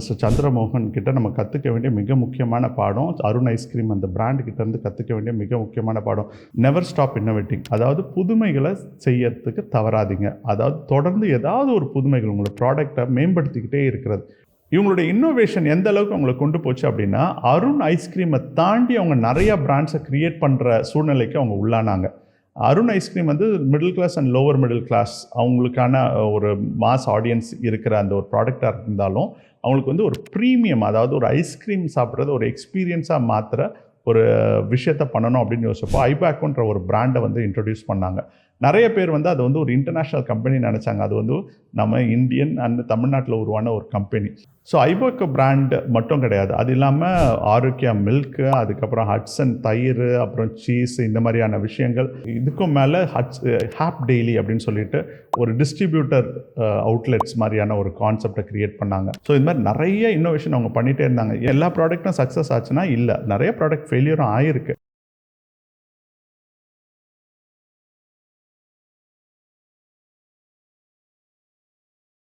Mister Chandramohan கிட்ட நம்ம கற்றுக்க வேண்டிய மிக முக்கியமான பாடம், அருண் ஐஸ்கிரீம் அந்த பிராண்ட் கிட்டேருந்து கற்றுக்க வேண்டிய மிக முக்கியமான பாடம், நெவர் ஸ்டாப் இன்னோவேட்டிங். அதாவது புதுமைகளை செய்யறதுக்கு தவறாதீங்க. அதாவது தொடர்ந்து ஏதாவது ஒரு புதுமைகள் உங்களோட ப்ராடக்டை மேம்படுத்திக்கிட்டே இருக்கிறது. இவங்களுடைய இன்னோவேஷன் எந்த அளவுக்கு அவங்களை கொண்டு போச்சு அப்படின்னா, அருண் ஐஸ்கிரீமை தாண்டி அவங்க நிறையா பிராண்ட்ஸை க்ரியேட் பண்ணுற சூழ்நிலைக்கு அவங்க உள்ளானாங்க. அருண் ஐஸ்கிரீம் வந்து middle class and lower middle class அவங்களுக்கான ஒரு மாஸ் ஆடியன்ஸ் இருக்கிற அந்த ஒரு ப்ராடக்டாக இருந்தாலும், அவங்களுக்கு வந்து ஒரு ப்ரீமியம், அதாவது ஒரு ஐஸ்கிரீம் சாப்பிட்றது ஒரு எக்ஸ்பீரியன்ஸாக மாற்றுற ஒரு விஷயத்த பண்ணணும் அப்படின்னு யோசிச்சப்போ ஐபேக்கோன்ற ஒரு பிராண்டை வந்து இன்ட்ரடியூஸ் பண்ணாங்க. நிறைய பேர் வந்து அது வந்து ஒரு இன்டர்நேஷ்னல் கம்பெனி நினச்சாங்க. அது வந்து நம்ம இந்தியன் அண்ட் தமிழ்நாட்டில் உருவான ஒரு கம்பெனி. ஸோ ஐபேக்கோ பிராண்ட் மட்டும் கிடையாது, அது இல்லாமல் ஆரோக்கியா மில்க்கு, அதுக்கப்புறம் ஹட்சன் தயிர், அப்புறம் சீஸ், இந்த மாதிரியான விஷயங்கள். இதுக்கும் மேலே ஹாப் டெய்லி அப்படின்னு சொல்லிட்டு ஒரு டிஸ்ட்ரிபியூட்டர் அவுட்லெட்ஸ் மாதிரியான ஒரு கான்செப்டை க்ரியேட் பண்ணாங்க. ஸோ இது மாதிரி நிறைய இன்னோவேஷன் அவங்க பண்ணிகிட்டே இருந்தாங்க. எல்லா ப்ராடக்ட்டும் சக்ஸஸ் ஆச்சுன்னா இல்லை, நிறைய ப்ராடக்ட் ஃபெயிலியரும் ஆயிருக்கு.